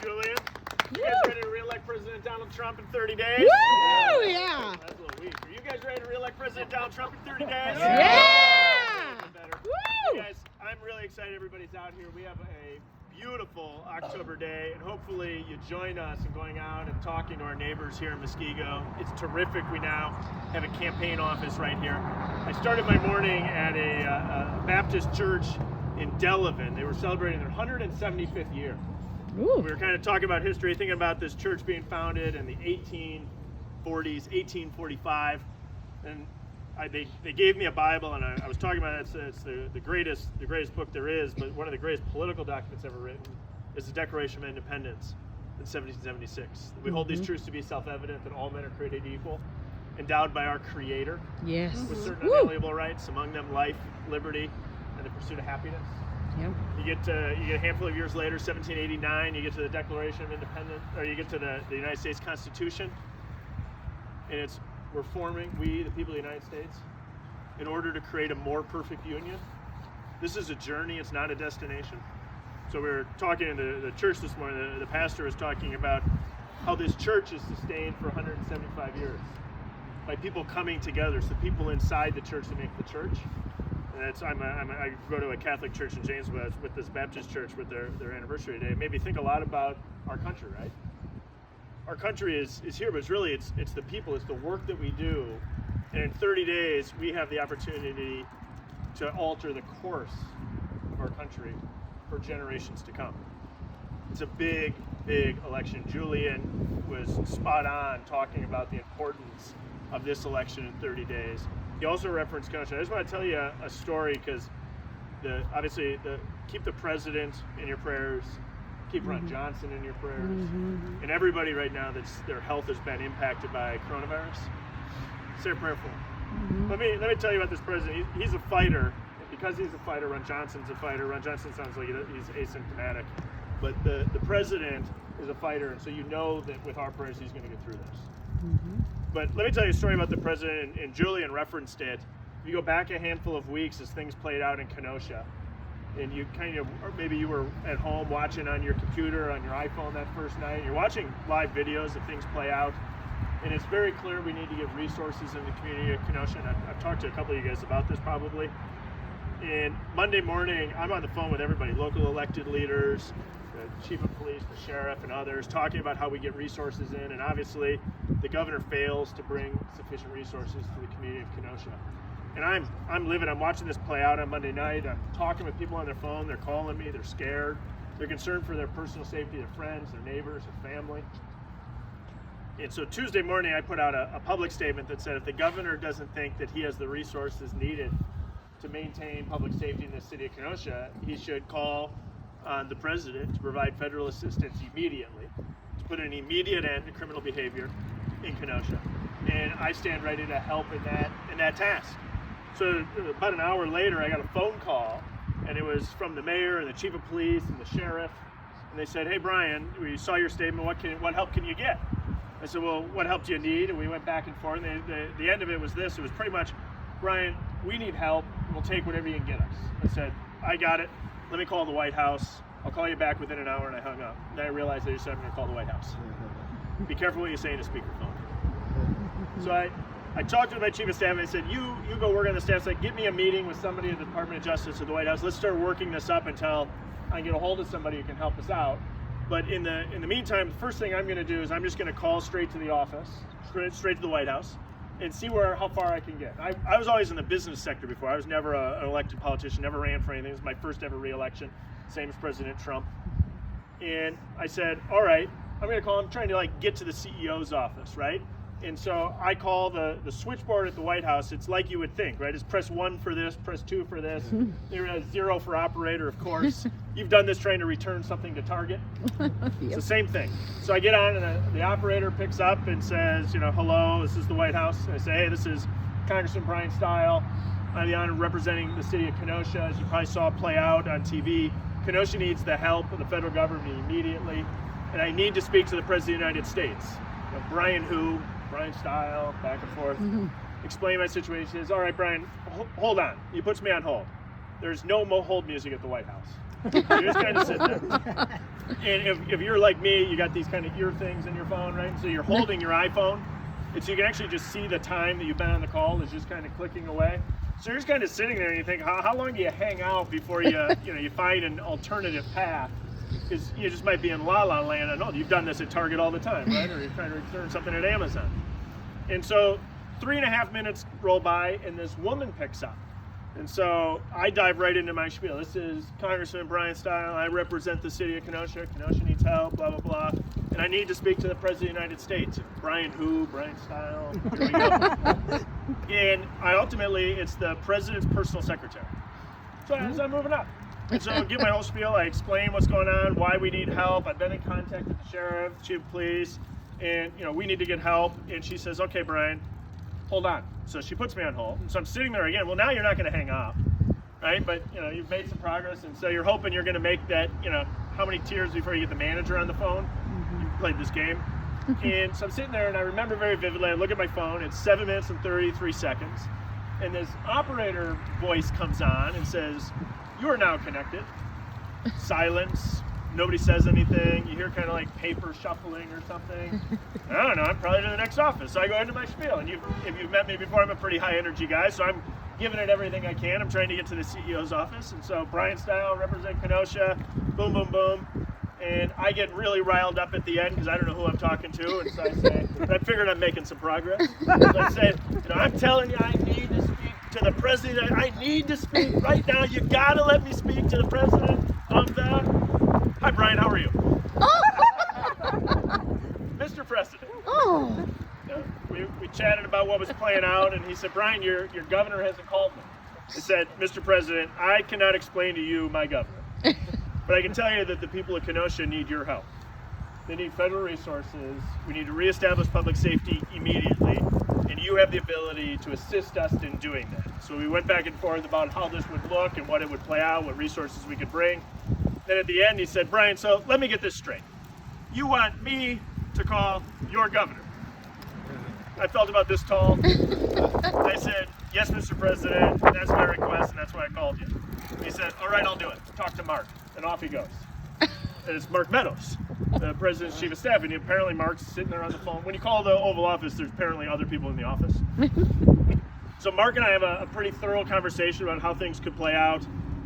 Julian. You guys ready to re-elect President Donald Trump in 30 days? Woo! Yeah. That's a little weak. Are you guys ready to re-elect President Donald Trump in 30 days? Yeah! Woo! Guys, I'm really excited everybody's out here. We have a beautiful October day, and hopefully you join us in going out and talking to our neighbors here in Muskego. It's terrific. We now have a campaign office right here. I started my morning at a Baptist church in Delavan. They were celebrating their 175th year. Ooh. We were kind of talking about history, thinking about this church being founded in the 1840s, 1845, and they gave me a Bible, and I was talking about it. It's the greatest book there is, but one of the greatest political documents ever written is the Declaration of Independence in 1776. We hold these truths to be self-evident that all men are created equal, endowed by our Creator, Yes. with certain unalienable rights, among them life, liberty, and the pursuit of happiness. Yep. You get a handful of years later, 1789, you get to the Declaration of Independence, or you get to the United States Constitution, and we're forming, we, the people of the United States, in order to create a more perfect union. This is a journey, it's not a destination. So we were talking in the church this morning, the pastor was talking about how this church is sustained for 175 years by people coming together, so people inside the church that make the church. And I go to a Catholic church in Janesville with this Baptist church with their anniversary today. It made me think a lot about our country, right? Our country is here, but it's the people, it's the work that we do. And in 30 days, we have the opportunity to alter the course of our country for generations to come. It's a big, big election. Julian was spot on talking about the importance of this election in 30 days. He also referenced Kenosha. I just want to tell you a story because obviously keep the president in your prayers, keep Ron Johnson in your prayers, and everybody right now their health has been impacted by coronavirus. Say a prayer for him. Let me tell you about this president. He's a fighter. Because he's a fighter, Ron Johnson's a fighter. Ron Johnson sounds like he's asymptomatic, but the president is a fighter, and so you know that with our prayers he's going to get through this. But let me tell you a story about the president, and Julian referenced it. If you go back a handful of weeks as things played out in Kenosha, and you or maybe you were at home watching on your computer, on your iPhone that first night, you're watching live videos of things play out, and it's very clear we need to get resources in the community of Kenosha, and I've talked to a couple of you guys about this probably. And Monday morning, I'm on the phone with everybody, local elected leaders, the chief of police, the sheriff, and others, talking about how we get resources in. And obviously, the governor fails to bring sufficient resources to the community of Kenosha. And I'm watching this play out on Monday night. I'm talking with people on their phone. They're calling me. They're scared. They're concerned for their personal safety, their friends, their neighbors, their family. And so Tuesday morning, I put out a public statement that said if the governor doesn't think that he has the resources needed to maintain public safety in the city of Kenosha, he should call on the president to provide federal assistance immediately to put an immediate end to criminal behavior in Kenosha. And I stand ready to help in that task. So about an hour later, I got a phone call, and it was from the mayor and the chief of police and the sheriff, and they said, "Hey Brian, we saw your statement. What help can you get?" I said, "Well, what help do you need?" And we went back and forth. And the end of it was this. It was pretty much, "Brian, we need help. We'll take whatever you can get us." I said, "I got it. Let me call the White House. I'll call you back within an hour," and I hung up. Then I realized I said, "I'm going to call the White House." Be careful what you say in a speakerphone. So I talked to my chief of staff, and I said, you go work on the staff side. Get me a meeting with somebody at the Department of Justice or the White House. Let's start working this up until I can get a hold of somebody who can help us out. But in the meantime, the first thing I'm going to do is I'm just going to call straight to the office, straight to the White House, and see how far I can get. I was always in the business sector before. I was never an elected politician, never ran for anything. It was my first ever re-election, same as President Trump. And I said, all right, I'm going to call. I'm trying to get to the CEO's office, right? And so I call the switchboard at the White House. It's like you would think, right? It's press 1 for this, press 2 for this. There is 0 for operator, of course. You've done this trying to return something to Target. It's the same thing. So I get on, and the operator picks up and says, "Hello, this is the White House." And I say, "Hey, this is Congressman Bryan Steil. I have the honor of representing the city of Kenosha. As you probably saw play out on TV, Kenosha needs the help of the federal government immediately, and I need to speak to the President of the United States." Bryan Steil, back and forth. Explain my situation. He says, "All right, Brian, hold on." He puts me on hold. There's no hold music at the White House. You just kind of sit there. And if you're like me, you got these kind of ear things in your phone, right? So you're holding your iPhone, and so you can actually just see the time that you've been on the call is just kind of clicking away. So you're just kind of sitting there and you think, how long do you hang out before you find an alternative path? Because you just might be in La La Land. I know you've done this at Target all the time, right? Or you're trying to return something at Amazon. And so 3.5 minutes roll by and this woman picks up. And so I dive right into my spiel. This is Congressman Bryan Steil. I represent the city of Kenosha. Kenosha needs help, blah, blah, blah. And I need to speak to the President of the United States. Bryan who? Bryan Steil. Here we go. And it's the President's personal secretary. So as I'm moving up. And so I give my whole spiel. I explain what's going on, why we need help. I've been in contact with the sheriff, chief of police, and we need to get help. And she says, okay, Bryan, hold on. So she puts me on hold. And so I'm sitting there again. Well, now you're not going to hang up, right? But you've made some progress, and so you're hoping you're going to make that. How many tiers before you get the manager on the phone? You've played this game. And so I'm sitting there, and I remember very vividly. I look at my phone. It's 7 minutes and 33 seconds, and this operator voice comes on and says, "You are now connected." Silence. Nobody says anything. You hear kind of like paper shuffling or something. I don't know. I'm probably to the next office. So I go into my spiel. And if you've met me before, I'm a pretty high energy guy. So I'm giving it everything I can. I'm trying to get to the CEO's office. And so Bryan Steil, represent Kenosha. Boom, boom, boom. And I get really riled up at the end because I don't know who I'm talking to. And so I say, I figured I'm making some progress. So I say, I'm telling you, I need to speak to the president. I need to speak right now. You got to let me speak to the president of the... Hi, Bryan. How are you? Mr. President. Oh. We chatted about what was playing out, and he said, Bryan, your governor hasn't called me. He said, Mr. President, I cannot explain to you my governor, but I can tell you that the people of Kenosha need your help. They need federal resources. We need to reestablish public safety immediately, and you have the ability to assist us in doing that. So we went back and forth about how this would look and what it would play out, what resources we could bring. Then at the end, he said, Bryan, so let me get this straight. You want me to call your governor? I felt about this tall. I said, yes, Mr. President, that's my request, and that's why I called you. He said, all right, I'll do it. Talk to Mark. And off he goes. And it's Mark Meadows, the president's chief of staff. And apparently Mark's sitting there on the phone. When you call the Oval Office, there's apparently other people in the office. So Mark and I have a pretty thorough conversation about how things could play out.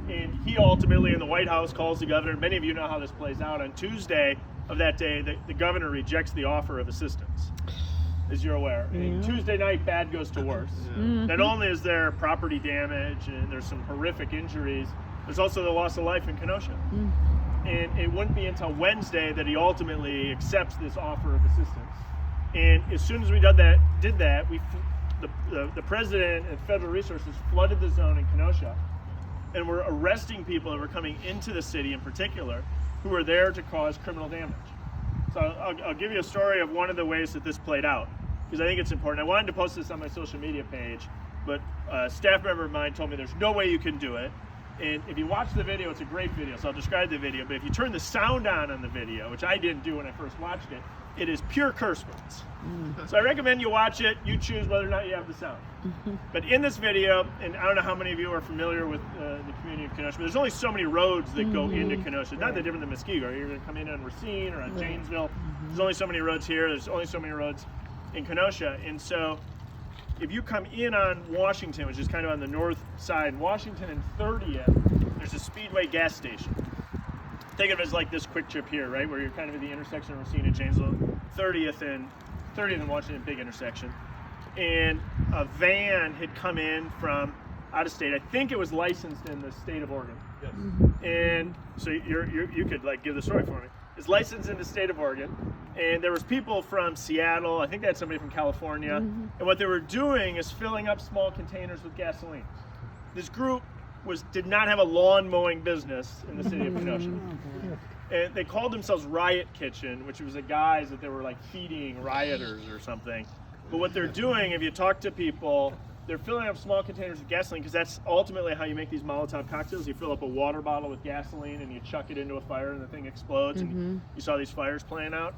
And he ultimately in the White House calls the governor. Many of you know how this plays out. On Tuesday of that day, the governor rejects the offer of assistance, as you're aware. And Tuesday night, bad goes to worse. Not only is there property damage and there's some horrific injuries, there's also the loss of life in Kenosha. And it wouldn't be until Wednesday that he ultimately accepts this offer of assistance. And as soon as we did that, the president and federal resources flooded the zone in Kenosha. And we're arresting people that were coming into the city in particular who were there to cause criminal damage. So I'll give you a story of one of the ways that this played out, because I think it's important. I wanted to post this on my social media page, but a staff member of mine told me there's no way you can do it. And if you watch the video, it's a great video, so I'll describe the video. But if you turn the sound on the video, which I didn't do when I first watched it, it is pure curse words. So I recommend you watch it. You choose whether or not you have the sound. But in this video, and I don't know how many of you are familiar with the community of Kenosha, but there's only so many roads that go into Kenosha. Not that different than Muskego. You're going to come in on Racine or on Janesville. There's only so many roads here. There's only so many roads in Kenosha. And so if you come in on Washington, which is kind of on the north side, Washington and 30th, there's a Speedway gas station. Think of it as like this quick trip here, right? Where you're kind of at the intersection of Racine and Janesville, 30th and Washington, big intersection. And a van had come in from out of state. I think it was licensed in the state of Oregon. Yes. And so you could like give the story for me. It's licensed in the state of Oregon, and there was people from Seattle. I think they had somebody from California. And what they were doing is filling up small containers with gasoline. This group did not have a lawn mowing business in the city of Kenosha. And they called themselves Riot Kitchen, which was the guys that they were like feeding rioters or something. But what they're doing, if you talk to people, they're filling up small containers with gasoline, because that's ultimately how you make these Molotov cocktails. You fill up a water bottle with gasoline and you chuck it into a fire and the thing explodes. And you saw these fires playing out.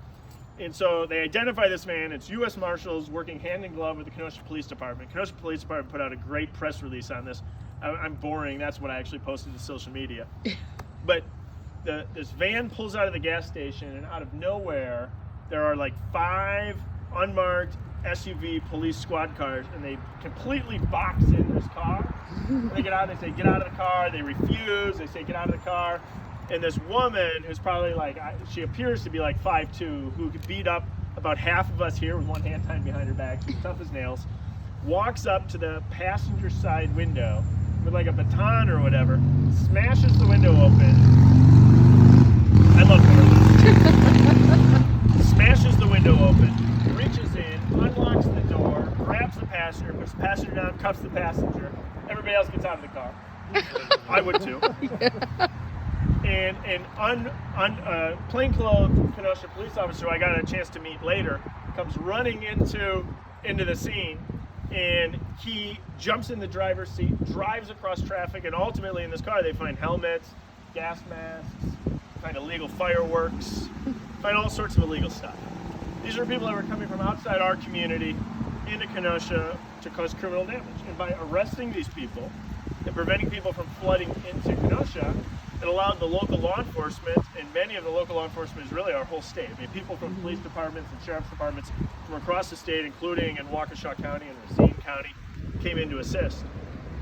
And so they identify this man. It's U.S. Marshals working hand in glove with the Kenosha Police Department. Kenosha Police Department put out a great press release on this. I'm boring. That's what I actually posted to social media. But this van pulls out of the gas station, and out of nowhere, there are like 5 unmarked SUV police squad cars, and they completely box in this car. And they get out, they say, get out of the car. They refuse. They say, get out of the car. And this woman, who's probably like, she appears to be like 5'2", who could beat up about half of us here with one hand tied behind her back, she's tough as nails, walks up to the passenger side window with like a baton or whatever, smashes the window open. I love her. Smashes the window open, reaches in, unlocks the door, grabs the passenger, puts the passenger down, cuffs the passenger. Everybody else gets out of the car. I would too. And an plainclothes Kenosha police officer who I got a chance to meet later comes running into the scene, and he jumps in the driver's seat, drives across traffic, and ultimately in this car they find helmets, gas masks, find illegal fireworks, find all sorts of illegal stuff. These are people that were coming from outside our community into Kenosha to cause criminal damage. And by arresting these people and preventing people from flooding into Kenosha, it allowed the local law enforcement, and many of the local law enforcement is really our whole state. I mean, people from police departments and sheriff's departments from across the state, including in Waukesha County and Racine County, came in to assist.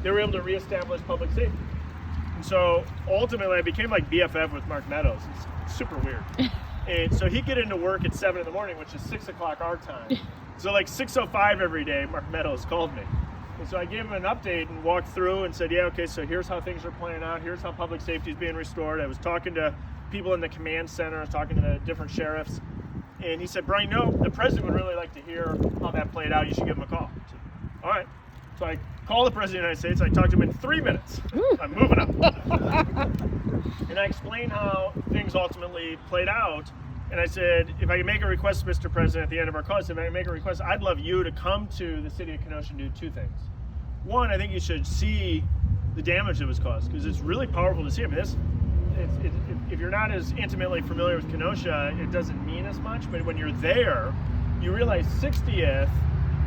They were able to reestablish public safety. And so ultimately I became like BFF with Mark Meadows. It's super weird. And so he'd get into work at 7 in the morning, which is 6 o'clock our time. So like 6:05 every day, Mark Meadows called me. And so I gave him an update and walked through and said, yeah, okay, so here's how things are playing out. Here's how public safety is being restored. I was talking to people in the command center. I was talking to the different sheriffs. And he said, Bryan, no, the president would really like to hear how that played out. You should give him a call. I said, all right. So I called the president of the United States. I talked to him in 3 minutes. I'm moving up. And I explained how things ultimately played out. And I said, if I can make a request, Mr. President, at the end of our call, I said, if I can make a request, I'd love you to come to the city of Kenosha and do 2 things. One, I think you should see the damage that was caused, because it's really powerful to see. I mean, if you're not as intimately familiar with Kenosha, it doesn't mean as much, but when you're there, you realize 60th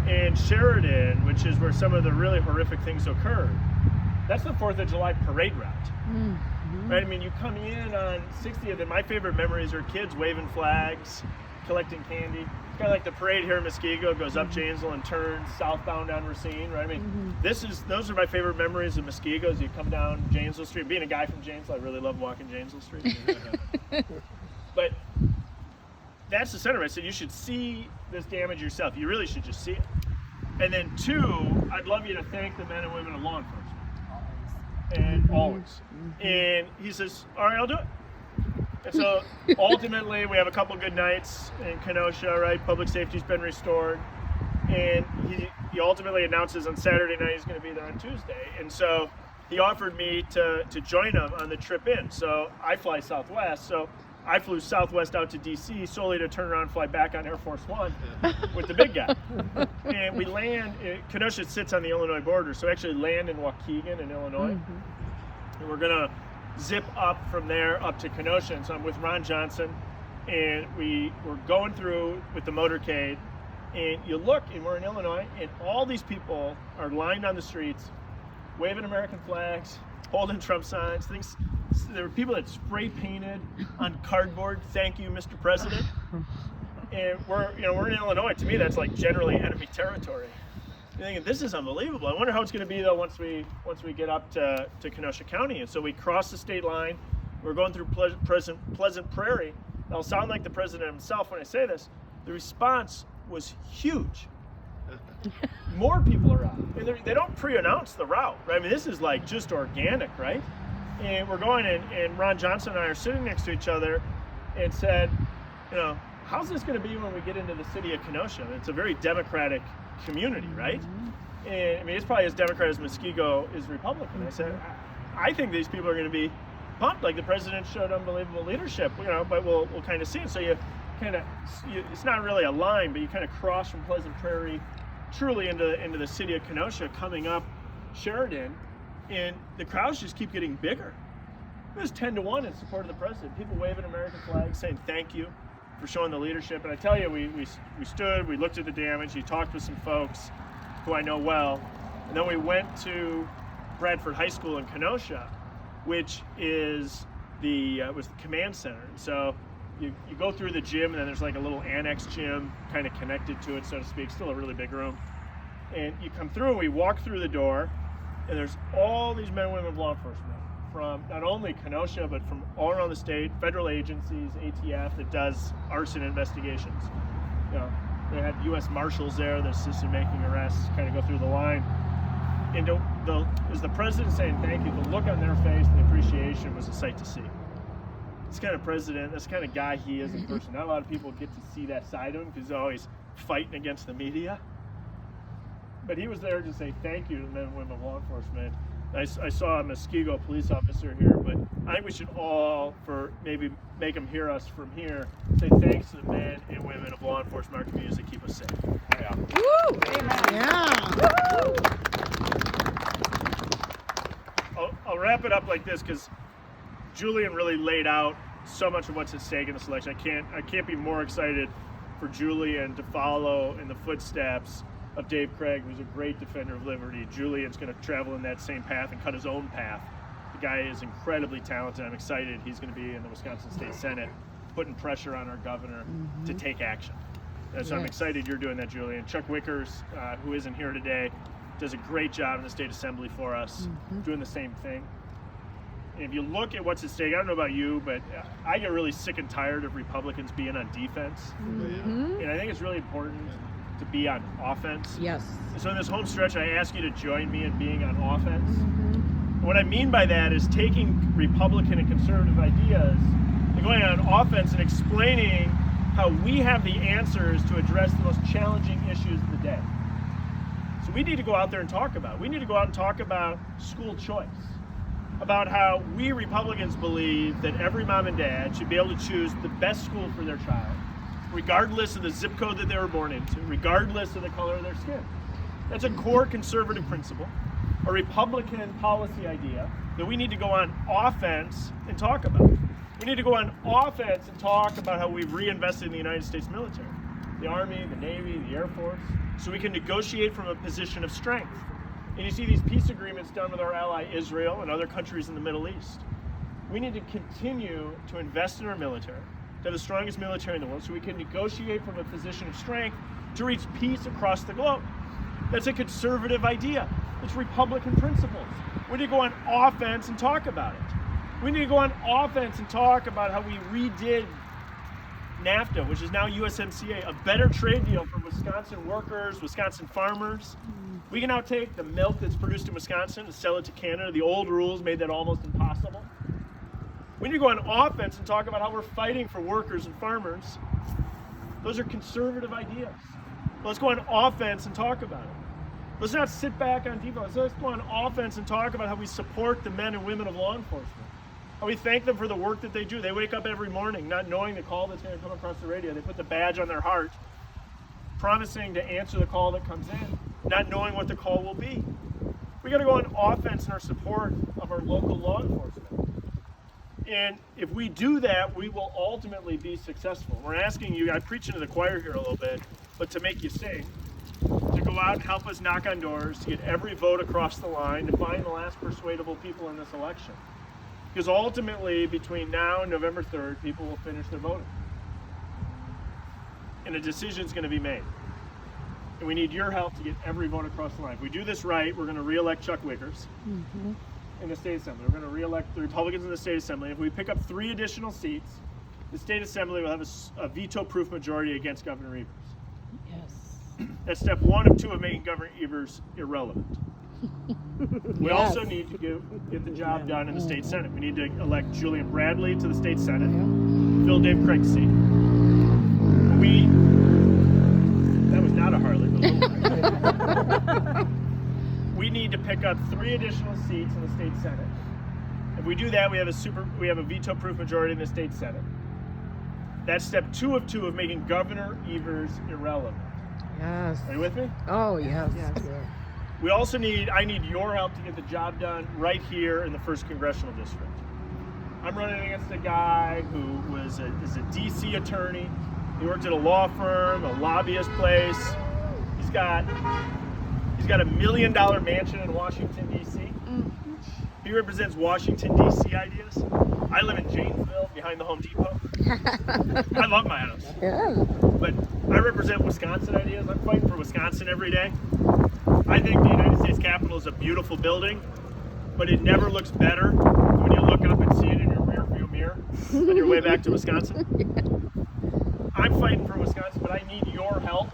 and Sheridan, which is where some of the really horrific things occurred, that's the 4th of July parade route. Mm-hmm. Right? I mean, you come in on 60th, and my favorite memories are kids waving flags, collecting candy. It's kind of like the parade here in Muskego, goes up Janesville and turns southbound on Racine, right? I mean, those are my favorite memories of Muskego as you come down Janesville Street. Being a guy from Janesville, I really love walking Janesville Street. But that's the center. I said you should see this damage yourself. You really should just see it. And then 2, I'd love you to thank the men and women of law enforcement. And always. And he says, all right, I'll do it. And so ultimately we have a couple good nights in Kenosha, right? Public safety's been restored. And he ultimately announces on Saturday night he's going to be there on Tuesday. And so he offered me to join him on the trip in. So I fly Southwest. So I flew Southwest out to DC solely to turn around and fly back on Air Force One with the big guy. And we land, Kenosha sits on the Illinois border, so we actually land in Waukegan in Illinois. And we're gonna zip up from there up to Kenosha. And so I'm with Ron Johnson, and we're going through with the motorcade, and you look, and we're in Illinois, and all these people are lined on the streets, waving American flags, holding Trump signs, things. There were people that spray painted on cardboard, "Thank you, Mr. President." And we're in Illinois. To me, that's like generally enemy territory. You're thinking, this is unbelievable. I wonder how it's going to be though once we get up to Kenosha County. And so we cross the state line. We're going through Pleasant Prairie. I'll sound like the president himself when I say this. The response was huge. More people are out, and they don't pre-announce the route, right? I mean, this is like just organic, right? And we're going, and Ron Johnson and I are sitting next to each other, and said, how's this going to be when we get into the city of Kenosha? It's a very Democratic community, right? And I mean, it's probably as Democrat as Muskego is Republican. I said, I think these people are going to be pumped, like the president showed unbelievable leadership, but we'll kind of see it. So you kind of, it's not really a line, but you kind of cross from Pleasant Prairie truly into the city of Kenosha, coming up Sheridan, and the crowds just keep getting bigger. It was 10-1 in support of the president. People waving American flags, saying thank you for showing the leadership. And I tell you, we stood, we looked at the damage, we talked with some folks who I know well, and then we went to Bradford High School in Kenosha, which is it was the command center. And so you go through the gym, and then there's like a little annex gym kind of connected to it, so to speak, still a really big room. And you come through, and we walk through the door, and there's all these men and women of law enforcement from not only Kenosha, but from all around the state, federal agencies, ATF that does arson investigations. You know, they had U.S. Marshals there that assisted making arrests, kind of go through the line. And as the president saying thank you, the look on their face and the appreciation was a sight to see. This kind of president, that's the kind of guy he is in person. Not a lot of people get to see that side of him because he's always fighting against the media. But he was there to say thank you to the men and women of law enforcement. I saw a Muskego police officer here, but I think we should all, for maybe make them hear us from here, say thanks to the men and women of law enforcement in our communities that keep us safe. Yeah. Woo! Yeah. I'll wrap it up like this because Julian really laid out so much of what's at stake in this election. I can't be more excited for Julian to follow in the footsteps of Dave Craig, who's a great defender of liberty. Julian's going to travel in that same path and cut his own path. The guy is incredibly talented. I'm excited he's going to be in the Wisconsin State Senate, putting pressure on our governor to take action. And so I'm excited you're doing that, Julian. Chuck Wickers, who isn't here today, does a great job in the state assembly for us, doing the same thing. And if you look at what's at stake, I don't know about you, but I get really sick and tired of Republicans being on defense. And I think it's really important to be on offense. Yes. So in this home stretch, I ask you to join me in being on offense. And what I mean by that is taking Republican and conservative ideas and going on offense and explaining how we have the answers to address the most challenging issues of the day. So we need to go out there and talk about it. We need to go out and talk about school choice, about how we Republicans believe that every mom and dad should be able to choose the best school for their child, regardless of the zip code that they were born into, regardless of the color of their skin. That's a core conservative principle, a Republican policy idea that we need to go on offense and talk about. We need to go on offense and talk about how we've reinvested in the United States military, the Army, the Navy, the Air Force, so we can negotiate from a position of strength. And you see these peace agreements done with our ally Israel and other countries in the Middle East. We need to continue to invest in our military, to have the strongest military in the world, so we can negotiate from a position of strength to reach peace across the globe. That's a conservative idea. It's Republican principles. We need to go on offense and talk about it. We need to go on offense and talk about how we redid NAFTA, which is now USMCA, a better trade deal for Wisconsin workers, Wisconsin farmers. We can now take the milk that's produced in Wisconsin and sell it to Canada. The old rules made that almost impossible. We need to go on offense and talk about how we're fighting for workers and farmers. Those are conservative ideas. Let's go on offense and talk about it. Let's not sit back on defense. Let's go on offense and talk about how we support the men and women of law enforcement. How we thank them for the work that they do. They wake up every morning not knowing the call that's going to come across the radio. They put the badge on their heart, promising to answer the call that comes in, not knowing what the call will be. We got to go on offense in our support of our local law enforcement. And if we do that, we will ultimately be successful. We're asking you, I preach into the choir here a little bit, but to make you sing, to go out and help us knock on doors, to get every vote across the line, to find the last persuadable people in this election. Because ultimately, between now and November 3rd, people will finish their voting. And a decision's going to be made. And we need your help to get every vote across the line. If we do this right, we're going to re-elect Chuck Wickers in the state assembly. We're going to re-elect the Republicans in the state assembly. If we pick up 3 additional seats, the state assembly will have a veto-proof majority against Governor Evers. Yes. That's step 1 of 2 of making Governor Evers irrelevant. We also need to get the job done in the state Senate. We need to elect Julian Bradley to the state Senate, fill Dave Craig's seat. That was not a Harley. We need to pick up 3 additional seats in the state Senate. If we do that, we have a veto-proof majority in the state Senate. That's step 2 of 2 of making Governor Evers irrelevant. Yes. Are you with me? Oh, yes. We also I need your help to get the job done right here in the 1st Congressional District. I'm running against a guy who is a DC attorney. He worked at a law firm, a lobbyist place. He's got a $1 million mansion in Washington, DC. He represents Washington, D.C. ideas. I live in Janesville, behind the Home Depot. I love my house. Yeah. But I represent Wisconsin ideas. I'm fighting for Wisconsin every day. I think the United States Capitol is a beautiful building, but it never looks better when you look up and see it in your rear view mirror on your way back to Wisconsin. I'm fighting for Wisconsin, but I need your help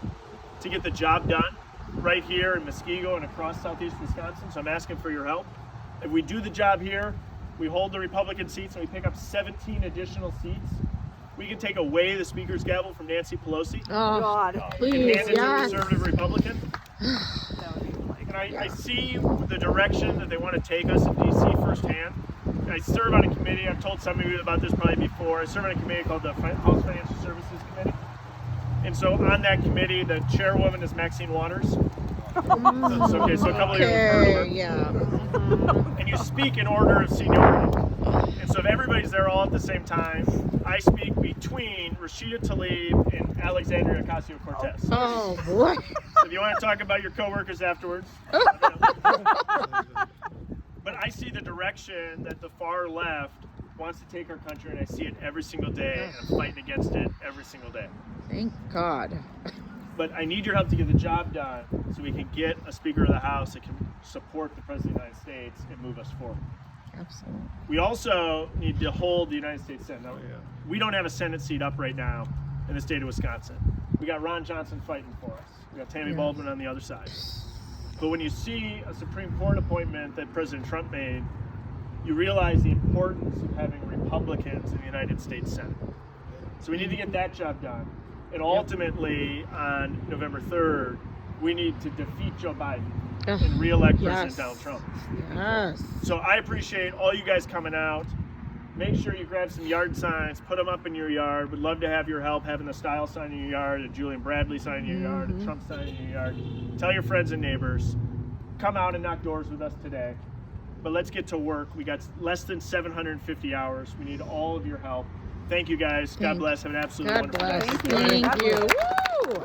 to get the job done right here in Muskego and across southeast Wisconsin, so I'm asking for your help. If we do the job here, we hold the Republican seats and we pick up 17 additional seats, we can take away the Speaker's gavel from Nancy Pelosi. Oh, God. and please, hand it to a yes. conservative Republican. And I see the direction that they want to take us in D.C. firsthand. I serve on a committee, I've told some of you about this probably before, I serve on a committee called the House Financial Services Committee. And so on that committee, the chairwoman is Maxine Waters. So a couple of you have heard of her. Okay, yeah. And you speak in order of seniority. And so if everybody's there all at the same time, I speak between Rashida Tlaib and Alexandria Ocasio-Cortez. Oh, boy. So if you want to talk about your coworkers afterwards. But I see the direction that the far left wants to take our country, and I see it every single day, and I'm fighting against it every single day. Thank God. But I need your help to get the job done so we can get a Speaker of the House that can support the President of the United States and move us forward. Absolutely. We also need to hold the United States Senate. Now, we don't have a Senate seat up right now in the state of Wisconsin. We got Ron Johnson fighting for us. We got Tammy Baldwin on the other side. But when you see a Supreme Court appointment that President Trump made, you realize the importance of having Republicans in the United States Senate. So we need to get that job done. And ultimately, on November 3rd, we need to defeat Joe Biden and re-elect President Donald Trump. Yes. So I appreciate all you guys coming out. Make sure you grab some yard signs, put them up in your yard. Would love to have your help having the Steil sign in your yard, a Julian Bradley sign in your yard, a Trump sign in your yard. Tell your friends and neighbors. Come out and knock doors with us today. But let's get to work. We got less than 750 hours. We need all of your help. Thank you guys. God bless. Have an absolutely God wonderful bless. day. Thank you. Woo!